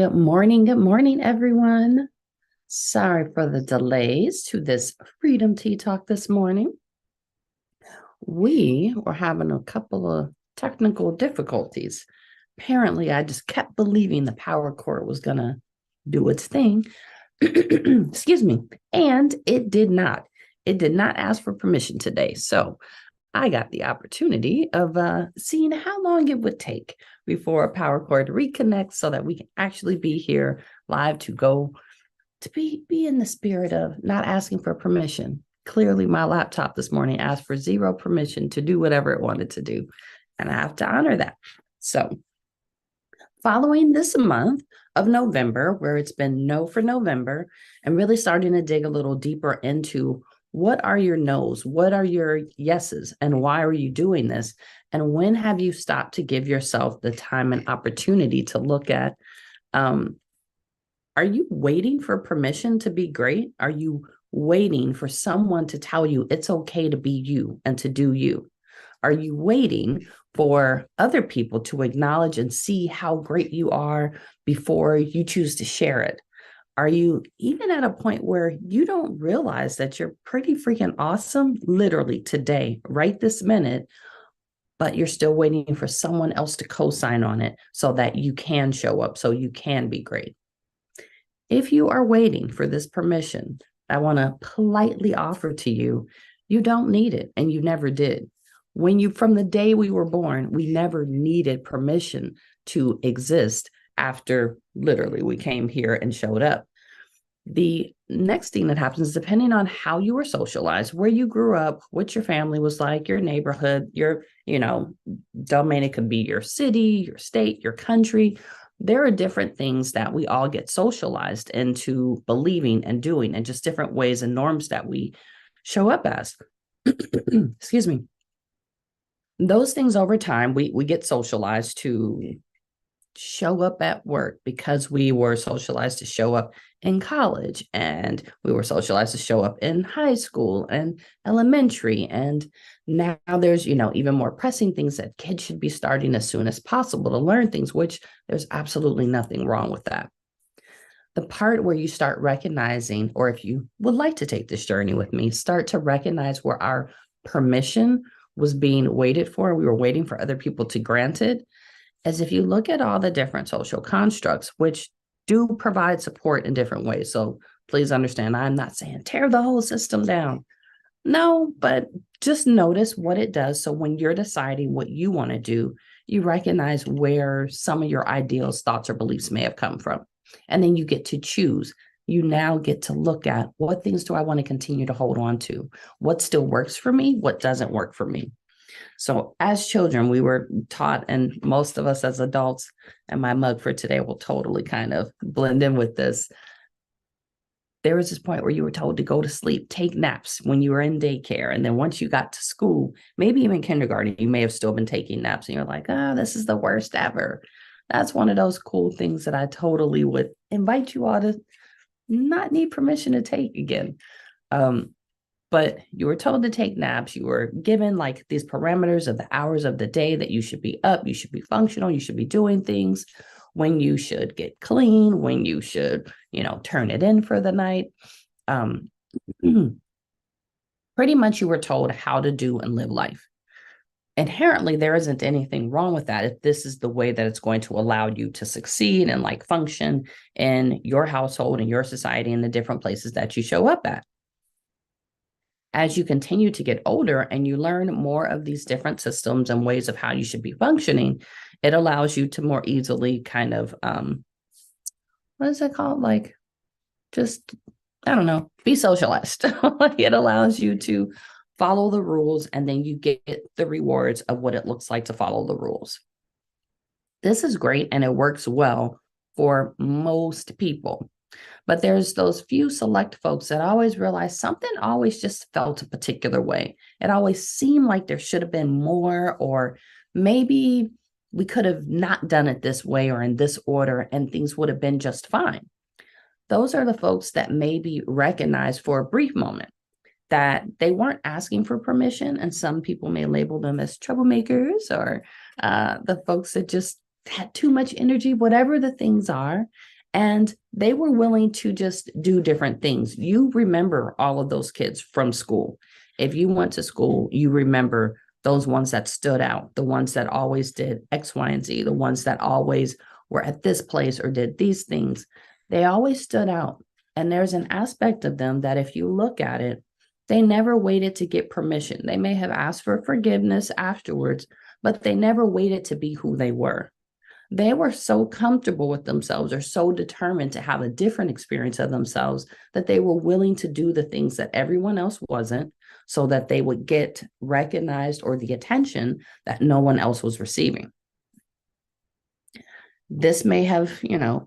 Good morning, everyone. Sorry for the delays to this Freedom Tea Talk this morning. We were having a couple of technical difficulties. Apparently, I just kept believing the power cord was going to do its thing. Excuse me. And it did not. It did not ask for permission today. So I got the opportunity of seeing how long it would take before a power cord reconnects so that we can actually be here live to go to be in the spirit of not asking for permission. Clearly, my laptop this morning asked for zero permission to do whatever it wanted to do, and I have to honor that. So, following this month of November, where it's been no for November, and really starting to dig a little deeper into what are your no's, what are your yeses, and why are you doing this? And when have you stopped to give yourself the time and opportunity to look at, are you waiting for permission to be great? Are you waiting for someone to tell you it's okay to be you and to do you? Are you waiting for other people to acknowledge and see how great you are before you choose to share it? Are you even at a point where you don't realize that you're pretty freaking awesome, literally today, right this minute, but you're still waiting for someone else to co-sign on it so that you can show up, so you can be great? If you are waiting for this permission, I want to politely offer to you, you don't need it, and you never did. From the day we were born, we never needed permission to exist after literally we came here and showed up. The next thing that happens, depending on how you were socialized, where you grew up, what your family was like, your neighborhood, your, domain, it could be your city, your state, your country. There are different things that we all get socialized into believing and doing, and just different ways and norms that we show up as. Excuse me. Those things over time, we get socialized to show up at work because we were socialized to show up in college, and we were socialized to show up in high school and elementary. And now there's, even more pressing things that kids should be starting as soon as possible to learn things, which there's absolutely nothing wrong with that. The part where you start recognizing, or if you would like to take this journey with me, start to recognize where our permission was being waited for. We were waiting for other people to grant it. As if you look at all the different social constructs, which do provide support in different ways. So please understand, I'm not saying tear the whole system down. No, but just notice what it does. So when you're deciding what you want to do, you recognize where some of your ideals, thoughts, or beliefs may have come from. And then you get to choose. You now get to look at, what things do I want to continue to hold on to? What still works for me? What doesn't work for me? So as children, we were taught, and most of us as adults, and my mug for today will totally kind of blend in with this. There was this point where you were told to go to sleep, take naps when you were in daycare. And then once you got to school, maybe even kindergarten, you may have still been taking naps, and you're like, oh, this is the worst ever. That's one of those cool things that I totally would invite you all to not need permission to take again. But you were told to take naps. You were given like these parameters of the hours of the day that you should be up, you should be functional, you should be doing things, when you should get clean, when you should, turn it in for the night. Pretty much you were told how to do and live life. Inherently, there isn't anything wrong with that if this is the way that it's going to allow you to succeed and like function in your household and your society and the different places that you show up at. As you continue to get older and you learn more of these different systems and ways of how you should be functioning, it allows you to more easily kind of, what is it called? Like, just, I don't know, be socialized. It allows you to follow the rules, and then you get the rewards of what it looks like to follow the rules. This is great, and it works well for most people. But there's those few select folks that always realize something always just felt a particular way. It always seemed like there should have been more, or maybe we could have not done it this way or in this order, and things would have been just fine. Those are the folks that maybe recognize for a brief moment that they weren't asking for permission. And some people may label them as troublemakers, or the folks that just had too much energy, whatever the things are. And they were willing to just do different things. You remember all of those kids from school. If you went to school, you remember those ones that stood out, the ones that always did X, Y, and Z, the ones that always were at this place or did these things. They always stood out. And there's an aspect of them that if you look at it, they never waited to get permission. They may have asked for forgiveness afterwards, but they never waited to be who they were. They were so comfortable with themselves or so determined to have a different experience of themselves that they were willing to do the things that everyone else wasn't, so that they would get recognized or the attention that no one else was receiving. This may have,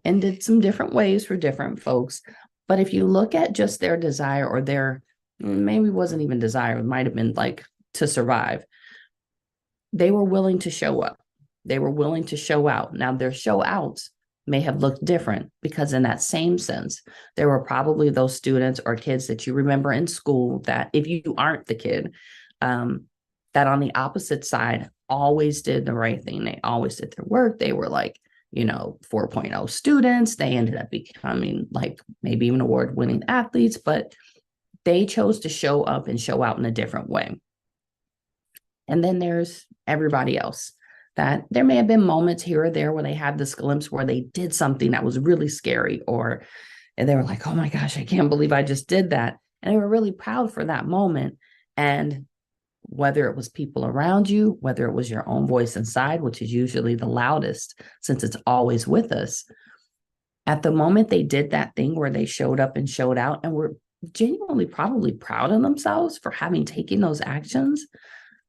ended some different ways for different folks. But if you look at just their desire, or their, maybe it wasn't even desire, it might have been like to survive, they were willing to show up. They were willing to show out. Now, their show outs may have looked different, because in that same sense, there were probably those students or kids that you remember in school that, if you aren't the kid, that on the opposite side always did the right thing. They always did their work. They were like, 4.0 students. They ended up becoming like maybe even award-winning athletes, but they chose to show up and show out in a different way. And then there's everybody else, that there may have been moments here or there where they had this glimpse where they did something that was really scary, and they were like, oh my gosh, I can't believe I just did that. And they were really proud for that moment. And whether it was people around you, whether it was your own voice inside, which is usually the loudest since it's always with us, at the moment they did that thing where they showed up and showed out and were genuinely probably proud of themselves for having taken those actions,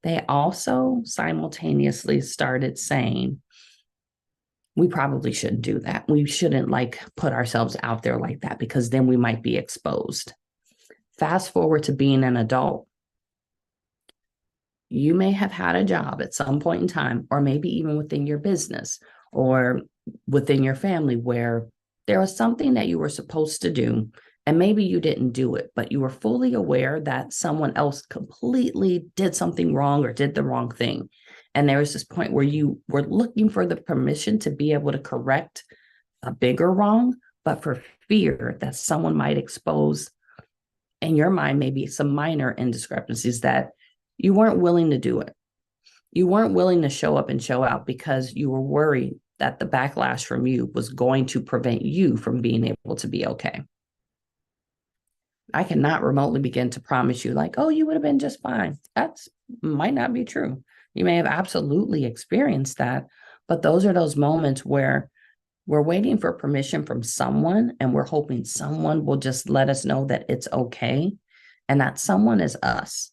they also simultaneously started saying, we probably shouldn't do that. We shouldn't put ourselves out there like that, because then we might be exposed. Fast forward to being an adult. You may have had a job at some point in time, or maybe even within your business or within your family, where there was something that you were supposed to do, and maybe you didn't do it, but you were fully aware that someone else completely did something wrong or did the wrong thing. And there was this point where you were looking for the permission to be able to correct a bigger wrong, but for fear that someone might expose, in your mind, maybe some minor indiscrepancies, that you weren't willing to do it. You weren't willing to show up and show out because you were worried that the backlash from you was going to prevent you from being able to be okay. I cannot remotely begin to promise you oh, you would have been just fine. That might not be true. You may have absolutely experienced that, but those are those moments where we're waiting for permission from someone, and we're hoping someone will just let us know that it's okay, and that someone is us.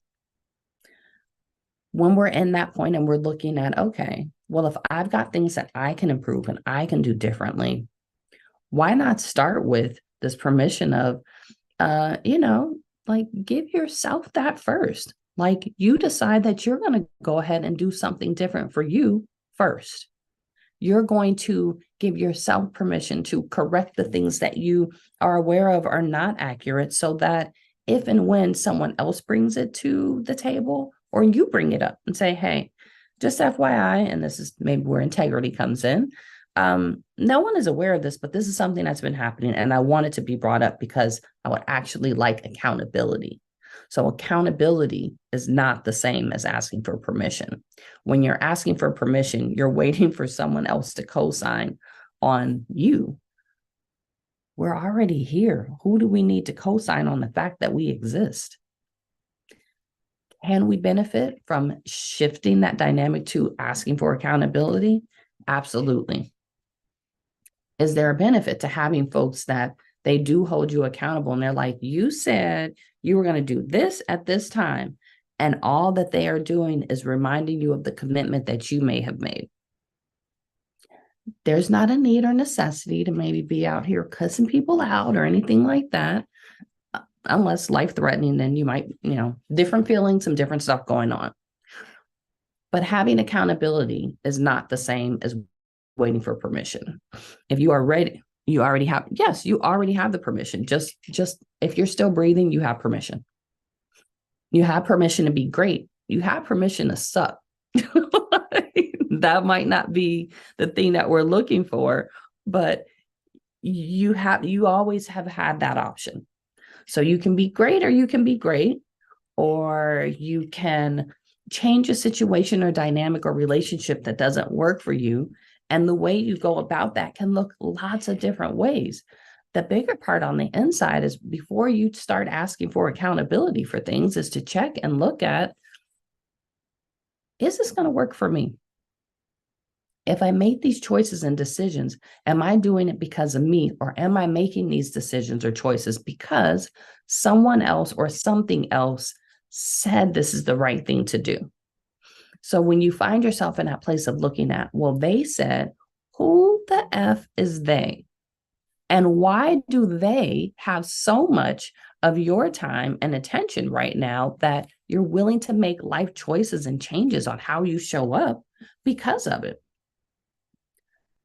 When we're in that point and we're looking at, okay, well, if I've got things that I can improve and I can do differently, why not start with this permission of, give yourself that first. You decide that you're going to go ahead and do something different for you first. You're going to give yourself permission to correct the things that you are aware of are not accurate, so that if and when someone else brings it to the table, or you bring it up and say, hey, just FYI, and this is maybe where integrity comes in. No one is aware of this, but this is something that's been happening, and I want it to be brought up because I would actually like accountability. So accountability is not the same as asking for permission. When you're asking for permission, you're waiting for someone else to co-sign on you. We're already here. Who do we need to co-sign on the fact that we exist? Can we benefit from shifting that dynamic to asking for accountability? Absolutely. Is there a benefit to having folks that they do hold you accountable, and they're like, you said you were going to do this at this time, and all that they are doing is reminding you of the commitment that you may have made? There's not a need or necessity to maybe be out here cussing people out or anything like that. Unless life-threatening, then you might, different feelings, some different stuff going on. But having accountability is not the same as waiting for permission. If you are ready, you already have the permission. Just if you're still breathing, you have permission. You have permission to be great. You have permission to suck. That might not be the thing that we're looking for, but you always have had that option. So you can be great or you can be great, or you can change a situation or dynamic or relationship that doesn't work for you. And the way you go about that can look lots of different ways. The bigger part on the inside is, before you start asking for accountability for things, is to check and look at, is this going to work for me? If I make these choices and decisions, am I doing it because of me, or am I making these decisions or choices because someone else or something else said this is the right thing to do? So when you find yourself in that place of looking at, well, they said, who the F is they? And why do they have so much of your time and attention right now that you're willing to make life choices and changes on how you show up because of it?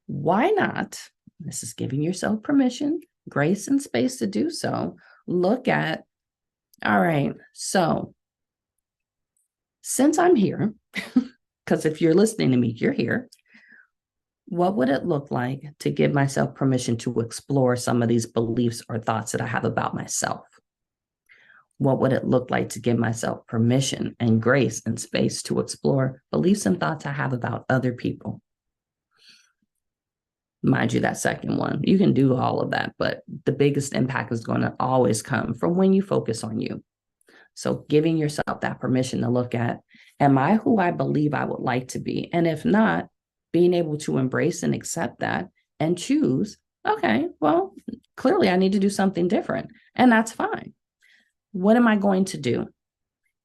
Why not? This is giving yourself permission, grace, and space to do so. Look at, all right, so since I'm here, because if you're listening to me, you're here. What would it look like to give myself permission to explore some of these beliefs or thoughts that I have about myself? What would it look like to give myself permission and grace and space to explore beliefs and thoughts I have about other people? Mind you, that second one, you can do all of that, but the biggest impact is going to always come from when you focus on you. So giving yourself that permission to look at, am I who I believe I would like to be? And if not, being able to embrace and accept that and choose, okay, well, clearly I need to do something different, and that's fine. What am I going to do?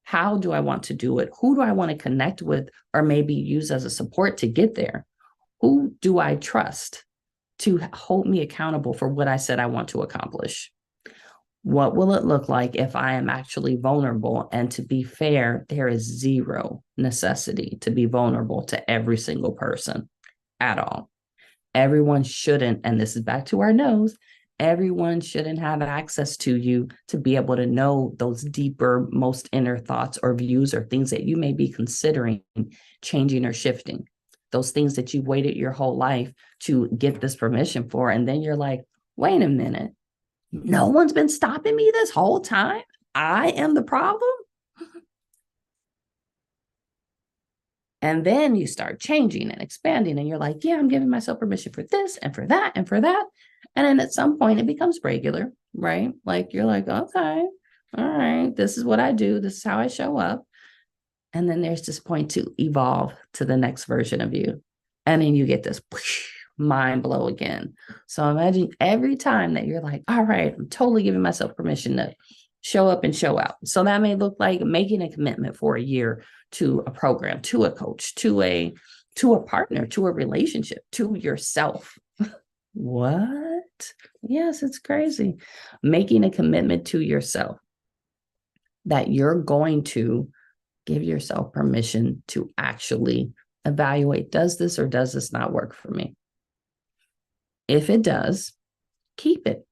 How do I want to do it? Who do I want to connect with or maybe use as a support to get there? Who do I trust to hold me accountable for what I said I want to accomplish? What will it look like if I am actually vulnerable? And to be fair, there is zero necessity to be vulnerable to every single person at all. Everyone shouldn't, and this is back to our nose, everyone shouldn't have access to you to be able to know those deeper, most inner thoughts or views or things that you may be considering changing or shifting. Those things that you waited your whole life to get this permission for. And then you're like, wait a minute, no one's been stopping me this whole time? I am the problem? And then you start changing and expanding, and you're like, yeah, I'm giving myself permission for this and for that and for that. And then at some point it becomes regular, right? Like you're like, okay, all right, this is what I do. This is how I show up. And then there's this point to evolve to the next version of you. And then you get this mind blow again. So imagine every time that you're like, all right, I'm totally giving myself permission to show up and show out. So that may look like making a commitment for a year to a program, to a coach, to a partner, to a relationship, to yourself. What? Yes, it's crazy. Making a commitment to yourself that you're going to give yourself permission to actually evaluate, does this or does this not work for me? If it does, keep it.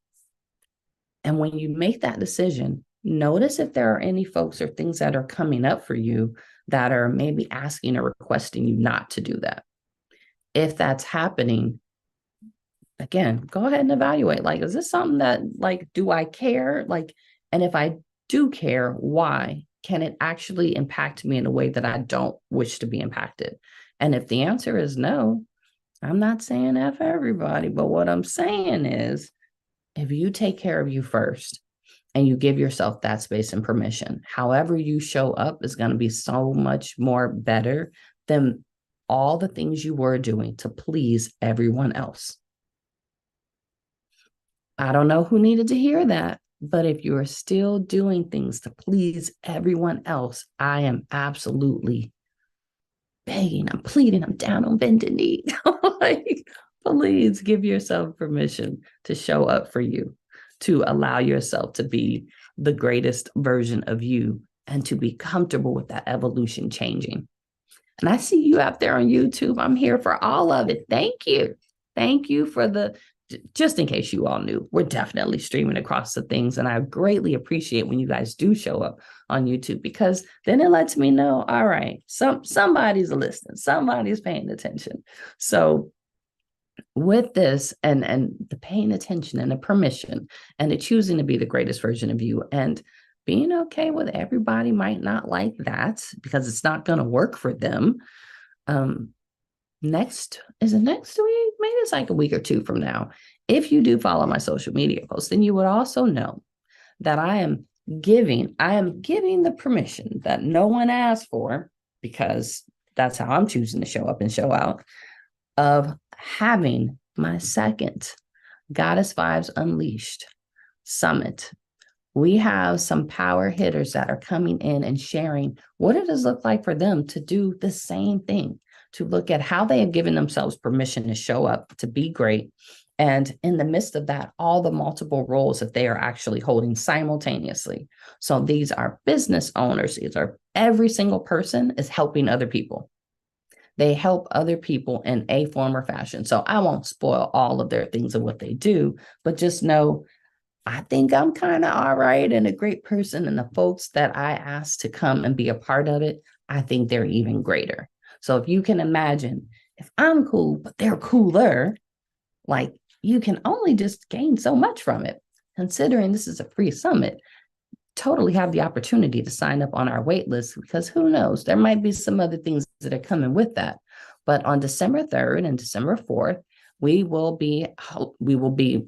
And when you make that decision, notice if there are any folks or things that are coming up for you that are maybe asking or requesting you not to do that. If that's happening, again, go ahead and evaluate. Like, is this something that, like, do I care? Like, and if I do care, why? Can it actually impact me in a way that I don't wish to be impacted? And if the answer is no, I'm not saying F everybody, but what I'm saying is, if you take care of you first and you give yourself that space and permission, however you show up is going to be so much more better than all the things you were doing to please everyone else. I don't know who needed to hear that, but if you are still doing things to please everyone else, I am absolutely begging, I'm pleading, I'm down on bended knee. Like, please give yourself permission to show up for you, to allow yourself to be the greatest version of you, and to be comfortable with that evolution changing. And I see you out there on YouTube. I'm here for all of it. Thank you. Thank you for the just in case you all knew, we're definitely streaming across the things. And I greatly appreciate when you guys do show up on YouTube, because then it lets me know, all right, somebody's listening, somebody's paying attention. So with this and the paying attention and the permission and the choosing to be the greatest version of you, and being okay with everybody might not like that because it's not going to work for them. Next week, maybe it's like a week or two from now, if you do follow my social media posts, then you would also know that I am giving the permission that no one asked for, because that's how I'm choosing to show up and show out, of having my second Goddess Vibes Unleashed Summit. We have some power hitters that are coming in and sharing what it does look like for them to do the same thing, to look at how they have given themselves permission to show up, to be great. And in the midst of that, all the multiple roles that they are actually holding simultaneously. So these are business owners. These are every single person is helping other people. They help other people in a form or fashion. So I won't spoil all of their things and what they do, but just know I think I'm kind of all right and a great person. And the folks that I asked to come and be a part of it, I think they're even greater. So if you can imagine, if I'm cool, but they're cooler, like you can only just gain so much from it. Considering this is a free summit, totally have the opportunity to sign up on our wait list, because who knows, there might be some other things that are coming with that. But on December 3rd and December 4th, we will be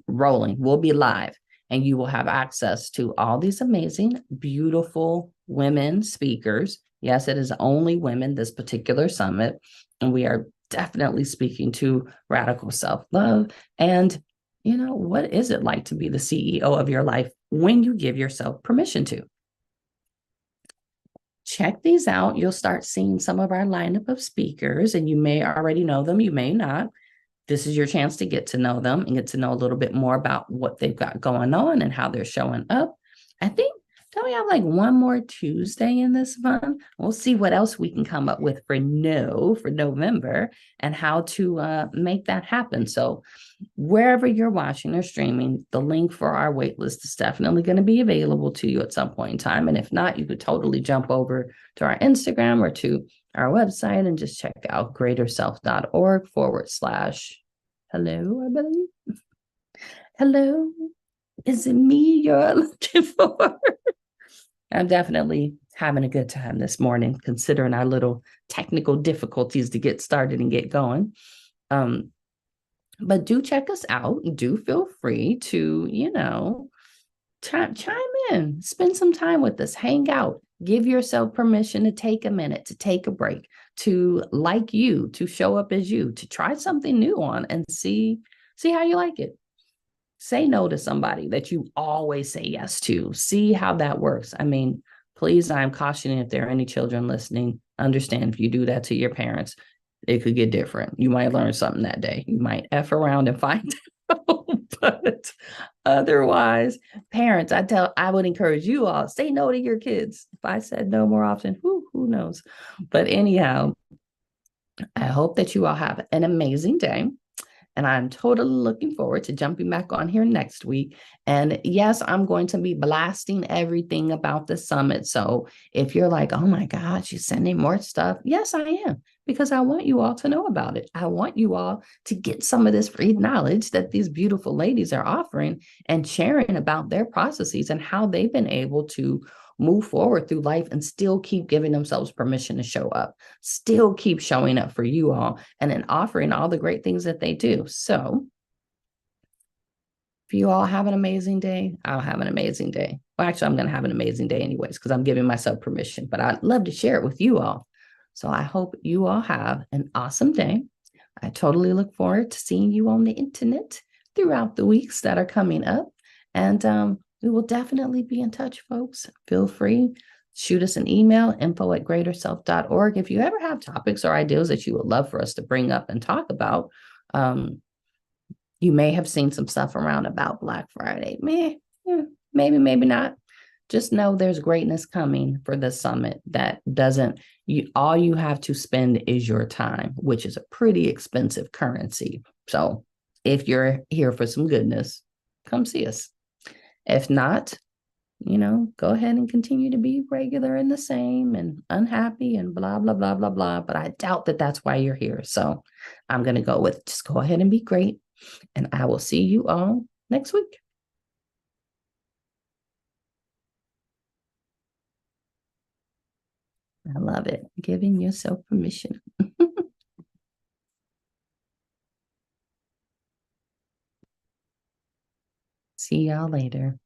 rolling, we'll be live, and you will have access to all these amazing, beautiful women speakers. Yes, it is only women, this particular summit, and we are definitely speaking to radical self-love and, what is it like to be the CEO of your life when you give yourself permission to. Check these out. You'll start seeing some of our lineup of speakers, and you may already know them, you may not. This is your chance to get to know them and get to know a little bit more about what they've got going on and how they're showing up. I think, don't we have like one more Tuesday in this month? We'll see what else we can come up with for November and how to make that happen. So wherever you're watching or streaming, the link for our waitlist is definitely going to be available to you at some point in time. And if not, you could totally jump over to our Instagram or to our website and just check out greaterself.org/hello, I believe. Hello, is it me you're looking for? I'm definitely having a good time this morning, considering our little technical difficulties to get started and get going. But do check us out. Do feel free to, chime in, spend some time with us, hang out, give yourself permission to take a minute, to take a break, to like you, to show up as you, to try something new on and see how you like it. Say no to somebody that you always say yes to. See how that works. I mean, please, I'm cautioning, if there are any children listening, understand if you do that to your parents, it could get different. You might learn something that day. You might F around and find out. But otherwise, parents, I would encourage you all, say no to your kids. If I said no more often, who knows? But anyhow, I hope that you all have an amazing day. And I'm totally looking forward to jumping back on here next week. And yes, I'm going to be blasting everything about the summit. So if you're like, oh my God, she's sending more stuff. Yes, I am, because I want you all to know about it. I want you all to get some of this free knowledge that these beautiful ladies are offering and sharing about their processes and how they've been able to move forward through life and still keep giving themselves permission to show up, still keep showing up for you all, and then offering all the great things that they do. So if you all have an amazing day, I'll have an amazing day. Well, actually, I'm going to have an amazing day anyways, because I'm giving myself permission, but I'd love to share it with you all. So I hope you all have an awesome day. I totally look forward to seeing you on the internet throughout the weeks that are coming up. And we will definitely be in touch, folks. Feel free. Shoot us an email, info@greaterself.org. If you ever have topics or ideas that you would love for us to bring up and talk about, you may have seen some stuff around about Black Friday. Maybe not. Just know there's greatness coming for the summit that all you have to spend is your time, which is a pretty expensive currency. So If you're here for some goodness, come see us. If not, go ahead and continue to be regular and the same and unhappy and blah, blah, blah, blah, blah. But I doubt that that's why you're here. So I'm going to go with just go ahead and be great. And I will see you all next week. I love it. Giving yourself permission. See y'all later.